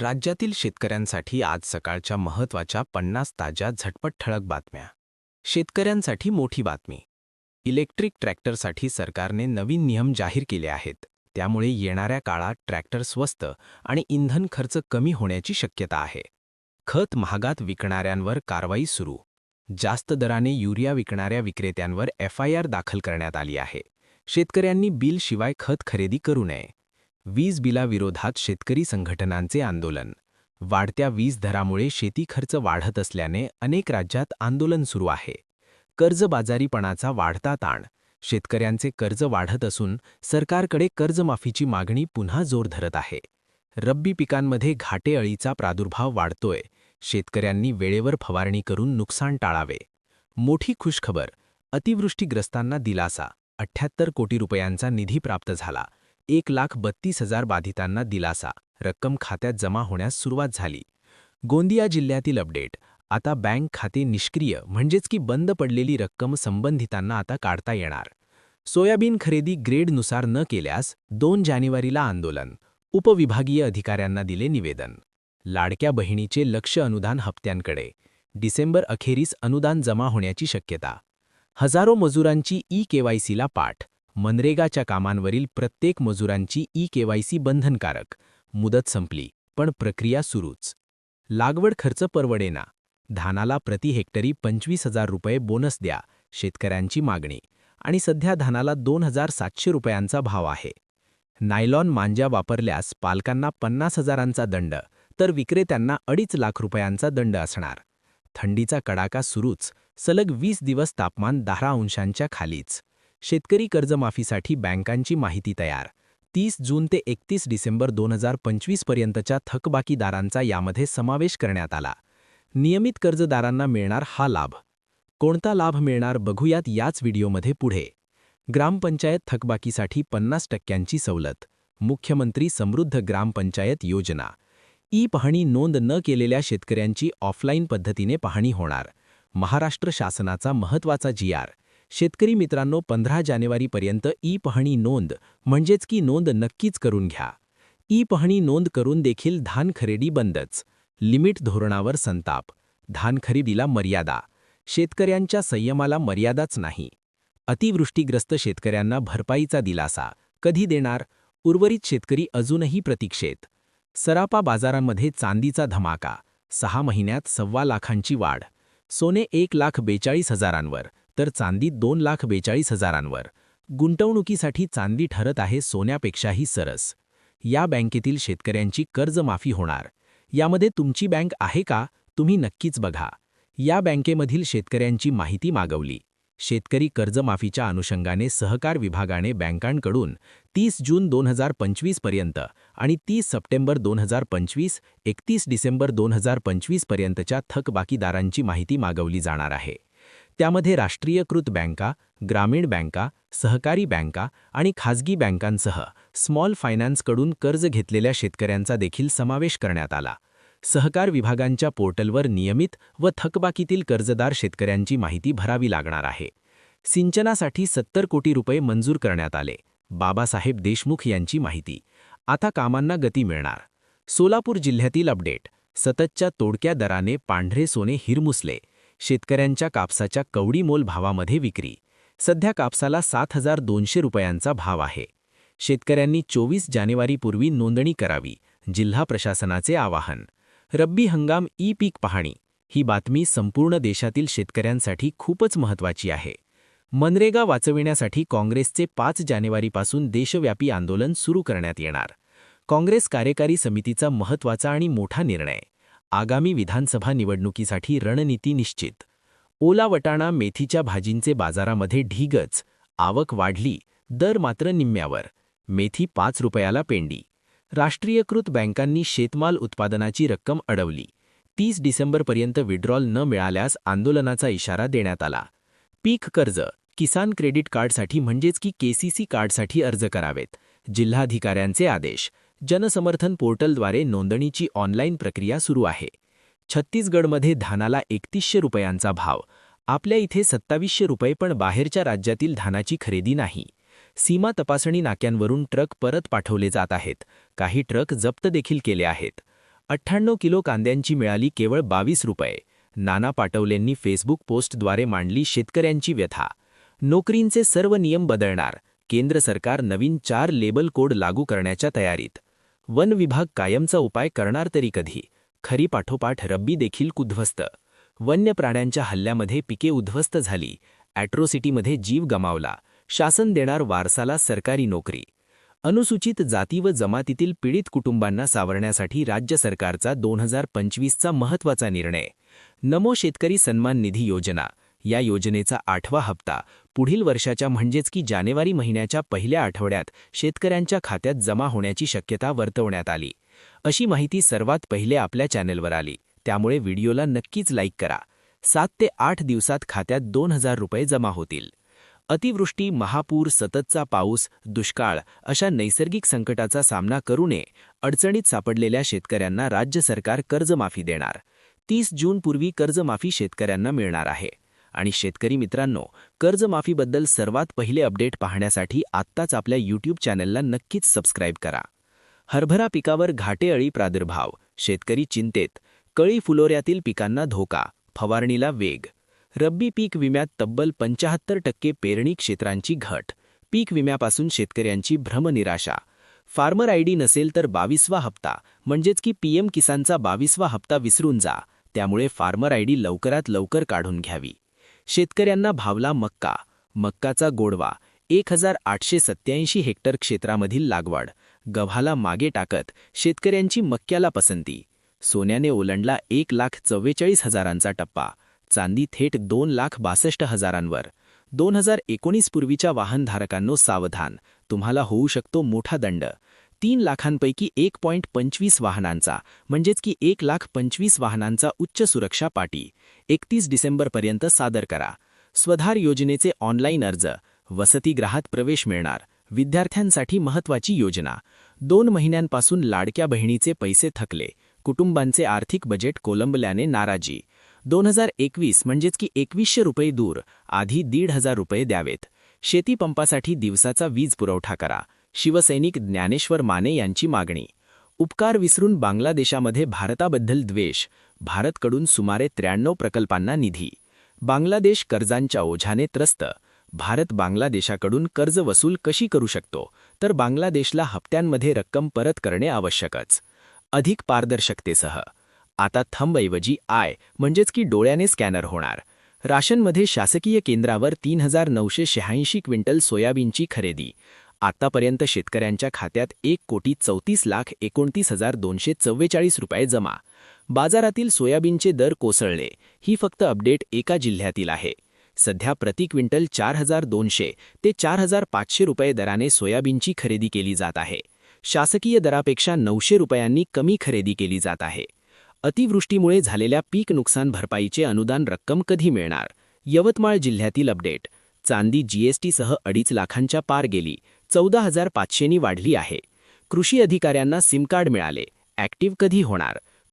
राज्यातील शेतकऱ्यांसाठी आज सकाळच्या महत्त्वाच्या 50 ताज्या झटपट ठळक बातम्या. शेतकऱ्यांसाठी मोठी बातमी. इलेक्ट्रिक ट्रॅक्टरसाठी सरकारने नवीन नियम जाहीर केले आहेत. त्यामुळे येणाऱ्या काळात ट्रॅक्टर स्वस्त आणि इंधन खर्च कमी होण्याची शक्यता आहे. खत महागात विकणाऱ्यांवर कारवाई सुरू. जास्त दराने युरिया विकणाऱ्या विक्रेत्यांवर FIR दाखल करण्यात आली आहे. शेतकऱ्यांनी बिल शिवाय खत खरेदी करू नये. वीज बिलाविरोधात शेतकरी संघटनांचे आंदोलन. वाढत्या वीज दरामुळे शेती खर्च वाढत असल्याने अनेक राज्यात आंदोलन सुरू आहे. कर्जबाजारीपणाचा वाढता ताण. शेतकऱ्यांचे कर्ज वाढत असून सरकारकडे कर्जमाफीची मागणी पुन्हा जोर धरत आहे. रब्बी पिकांमध्ये घाटे अळीचा प्रादुर्भाव वाढतोय. शेतकऱ्यांनी वेळेवर फवारणी करून नुकसान टाळावे. मोठी खुशखबर. अतिवृष्टीग्रस्तांना दिलासा. 78 कोटी रुपयांचा निधी प्राप्त झाला. 1,32,000 बाधितांना दिलासा. रक्कम खात्यात जमा होण्यास सुरुवात झाली. गोंदिया जिल्ह्यातील अपडेट. आता बँक खाते निष्क्रिय म्हणजेच की बंद पडलेली रक्कम संबंधितांना आता काढता येणार. सोयाबीन खरेदी ग्रेडनुसार न केल्यास 2 जानेवारीला आंदोलन. उपविभागीय अधिकाऱ्यांना दिले निवेदन. लाडक्या बहिणीचे लक्ष अनुदान हप्त्यांकडे. डिसेंबर अखेरीस अनुदान जमा होण्याची शक्यता. हजारो मजुरांची KYCला पाठ. मनरेगाच्या कामांवरील प्रत्येक मजुरांची KYC बंधनकारक. मुदत संपली, पण प्रक्रिया सुरूच. लागवड खर्च परवडेना. धानाला प्रति हेक्टरी 25,000 रुपये बोनस द्या, शेतकऱ्यांची मागणी. आणि सध्या धानाला 2,700 रुपयांचा भाव आहे. नायलॉन मांजा वापरल्यास पालकांना 50,000चा दंड, तर विक्रेत्यांना 2.5 लाख रुपयांचा दंड असणार. थंडीचा कडाका सुरूच. सलग 20 दिवस तापमान 10 अंशांच्या खालीच. शेतकरी कर्जमाफीसाठी बँकांची माहिती तयार. 30 जून ते 31 डिसेंबर 2025 पर्यंतच्या थकबाकीदारांचा यामध्ये समावेश करण्यात आला. नियमित कर्जदारांना मिळणार हा लाभ. कोणता लाभ मिळणार बघूयात याच व्हिडिओमध्ये पुढे. ग्रामपंचायत थकबाकीसाठी 50% सवलत. मुख्यमंत्री समृद्ध ग्रामपंचायत योजना. पाहणी नोंद न केलेल्या शेतकऱ्यांची ऑफलाईन पद्धतीने पाहणी होणार. महाराष्ट्र शासनाचा महत्त्वाचा GR. शेतकरी मित्रांनो, 15 जानेवारीपर्यंत पाहणी नोंद म्हणजेच की नोंद नक्कीच करून घ्या. पाहणी नोंद करून देखील धान खरेदी बंदच. लिमिट धोरणावर संताप. धान खरेदीला मर्यादा. शेतकऱ्यांच्या संयमाला मर्यादाच नाही. अतिवृष्टीग्रस्त शेतकऱ्यांना भरपाईचा दिलासा कधी देणार? उर्वरित शेतकरी अजूनही प्रतीक्षेत. सराफा बाजारांमध्ये चांदीचा धमाका. 6 महिन्यात 1.25 लाखांची वाढ. सोने 1,42,000वर तर चांदी 2,42,000वर. गुंतवणुकीसाठी चांदी ठरत आहे सोन्यापेक्षाही सरस. या बँकेतील शेतकऱ्यांची कर्जमाफी होणार. यामध्ये तुमची बँक आहे का? तुम्ही नक्कीच बघा. या बँकेमधील शेतकऱ्यांची माहिती मागवली. शेतकरी कर्जमाफीच्या अनुषंगाने सहकार विभागाने बँकांकडून 30 जून 2025 पर्यंत आणि 30 सप्टेंबर 2025, 31 डिसेंबर 2025 पर्यंतच्या थकबाकीदारांची माहिती मागवली जाणार आहे. त्यामध्ये राष्ट्रीयकृत बँका, ग्रामीण बँका, सहकारी बँका आणि खाजगी बँकांसह स्मॉल फायनान्सकडून कर्ज घेतलेल्या शेतकऱ्यांचा देखील समावेश करण्यात आला. सहकार विभागांच्या पोर्टलवर नियमित व थकबाकीतील कर्जदार शेतकऱ्यांची माहिती भरावी लागणार आहे. सिंचनासाठी 70 कोटी रुपये मंजूर करण्यात आले. बाबासाहेब देशमुख यांची माहिती. आता कामांना गती मिळणार. सोलापूर जिल्ह्यातील अपडेट. सततच्या तोडक्या दराने पांढरे सोने हिरमुसले. शेतकऱ्यांच्या कापसाच्या कवडीमोल भावामध्ये विक्री. सध्या कापसाला 7,200 रुपयांचा भाव आहे. शेतकऱ्यांनी 24 जानेवारीपूर्वी नोंदणी करावी, जिल्हा प्रशासनाचे आवाहन. रब्बी हंगाम पीक पाहणी. ही बातमी संपूर्ण देशातील शेतकऱ्यांसाठी खूपच महत्त्वाची आहे. मनरेगा वाचविण्यासाठी काँग्रेसचे 5 जानेवारीपासून देशव्यापी आंदोलन सुरू करण्यात येणार. काँग्रेस कार्यकारी समितीचा महत्त्वाचा आणि मोठा निर्णय. आगामी विधानसभा निवडणुकीसाठी रणनीती निश्चित. ओला वटाणा मेथीच्या भाजींचे बाजारामध्ये ढीगच. आवक वाढली, दर मात्र निम्म्यावर. मेथी 5 रुपयाला पेंडी. राष्ट्रीयकृत बँकांनी शेतमाल उत्पादनाची रक्कम अडवली. 30 डिसेंबरपर्यंत विड्रॉल न मिळाल्यास आंदोलनाचा इशारा देण्यात आला. पीक कर्ज. किसान क्रेडिट कार्डसाठी म्हणजेच की KCC कार्डसाठी अर्ज करावेत. जिल्हाधिकाऱ्यांचे आदेश. जनसमर्थन पोर्टलद्वारे नोंदणीची ऑनलाईन प्रक्रिया सुरू आहे. छत्तीसगडमध्ये धानाला 3100 रुपयांचा भाव. आपल्या इथे 2700 रुपये, पण बाहेरच्या राज्यातील धानाची खरेदी नाही. सीमा तपासणी नाक्यांवरून ट्रक परत पाठवले जात आहेत. काही ट्रक जप्त देखील केले आहेत. 98 किलो कांद्यांची मिळाली केवळ 22 रुपये. नाना पाटवलेंनी फेसबुक पोस्टद्वारे मांडली शेतकऱ्यांची व्यथा. नोकरींचे सर्व नियम बदलणार. केंद्र सरकार नवीन 4 लेबल कोड लागू करण्याच्या तयारीत. वन विभाग कायमचा उपाय करणार तरी कधी? खरीपाठोपाठ रब्बी देखील उद्ध्वस्त. वन्य प्राण्यांच्या हल्ल्यामध्ये पिके उद्ध्वस्त झाली. ॲट्रोसिटीमध्ये जीव गमावला. शासन देणार वारसाला सरकारी नोकरी. अनुसूचित जाती व जमातीतील पीडित कुटुंबांना सावरण्यासाठी राज्य सरकारचा 2025चा महत्त्वाचा निर्णय. नमो शेतकरी सन्मान निधी योजना. या योजनेचा 8वा हप्ता पुढील वर्षाच्या म्हणजेच की जानेवारी महिन्याच्या पहिल्या आठवड्यात शेतकऱ्यांच्या खात्यात जमा होण्याची शक्यता वर्तवण्यात आली. अशी माहिती सर्वात पहिले आपल्या चॅनेलवर आली. त्यामुळे व्हिडिओला नक्कीच लाईक करा. 7 ते 8 दिवसात खात्यात 2000 रुपये जमा होतील. अतिवृष्टी, महापूर, सततचा पाऊस, दुष्काळ अशा नैसर्गिक संकटाचा सामना करू नये अडचणीत सापडलेल्या शेतकऱ्यांना राज्य सरकार कर्जमाफी देणार. 30 जूनपूर्वी कर्जमाफी शेतकऱ्यांना मिळणार आहे. आणि शेतकरी मित्रांनो, कर्जमाफीबद्दल सर्वात पहिले अपडेट पाहण्यासाठी आत्ताच आपल्या यूट्यूब चॅनलला नक्कीच सबस्क्राईब करा. हरभरा पिकावर घाटे अळी प्रादुर्भाव. शेतकरी चिंतेत. कळी फुलोऱ्यातील पिकांना धोका. फवारणीला वेग. रब्बी पीक विम्यात तब्बल 75% पेरणी क्षेत्रांची घट. पीक विम्यापासून शेतकऱ्यांची भ्रमनिराशा. फार्मर आयडी नसेल तर 22वा हप्ता म्हणजेच की पीएम किसानचा 22वा हप्ता विसरून जा. त्यामुळे फार्मर आयडी लवकरात लवकर काढून घ्यावी. शेतकऱ्यांना भावला मक्का. मक्काचा गोडवा. 1887 हेक्टर क्षेत्रामधील लागवड. गव्हाला मागे टाकत शेतकऱ्यांची मक्याला पसंती. सोन्याने ओलांडला 1,44,000चा टप्पा. चांदी थेट 2,62,000वर. 2019 पूर्वीच्या वाहनधारकांनो सावधान. तुम्हाला होऊ शकतो मोठा दंड. 3 लाखांपैकी 1.25 वाहनांचा म्हणजेच की 1,25,000 वाहनांचा उच्च सुरक्षा पाटी. 31 डिसेंबरपर्यंत सादर करा. स्वधार योजनेचे ऑनलाईन अर्ज. वसतिगृहात प्रवेश मिळणार. विद्यार्थ्यांसाठी महत्त्वाची योजना. 2 महिन्यांपासून लाडक्या बहिणीचे पैसे थकले. कुटुंबांचे आर्थिक बजेट कोलंबल्याने नाराजी. 2021 म्हणजेच की 2100 रुपये दूर. आधी 1,500 रुपये द्यावेत. शेतीपंपासाठी दिवसाचा वीज पुरवठा करा. शिवसैनिक ज्ञानेश्वर माने यांची मागणी. उपकार विसरून बांगलादेशामध्ये भारताबद्दल द्वेष. भारतकडून सुमारे 93 प्रकल्पांना निधी. बांगलादेश कर्जांच्या ओझ्याने त्रस्त. भारत बांगलादेशाकडून कर्ज वसूल कशी करू शकतो? तर बांगलादेशला हप्त्यांमध्ये रक्कम परत करणे आवश्यकच. अधिक पारदर्शकतेसह. आता थंबऐवजी आय म्हणजेच की डोळ्याने स्कॅनर होणार. राशनमध्ये शासकीय केंद्रावर 3,986 क्विंटल सोयाबीनची खरेदी. आतापर्यंत शेतकऱ्यांच्या खात्यात 1,34,29,244 रुपये जमा. बाजारातील सोयाबीनचे दर कोसळले. ही फक्त अपडेट एका जिल्ह्यातील आहे. सध्या प्रति क्विंटल 4,200 ते 4,500 रुपये दराने सोयाबीनची खरेदी केली जात आहे. शासकीय दरापेक्षा 900 रुपयांनी कमी खरेदी केली जात आहे. अतिवृष्टीमुळे झालेल्या पीक नुकसान भरपाईचे अनुदान रक्कम कधी मिळणार? यवतमाळ जिल्ह्यातील अपडेट. चांदी जीएसटीसह 2.5 लाखांच्या पार गेली. 14,500नी वाढली आहे. कृषी अधिकाऱ्यांना सिम कार्ड मिळाले. ॲक्टिव्ह कधी होणार?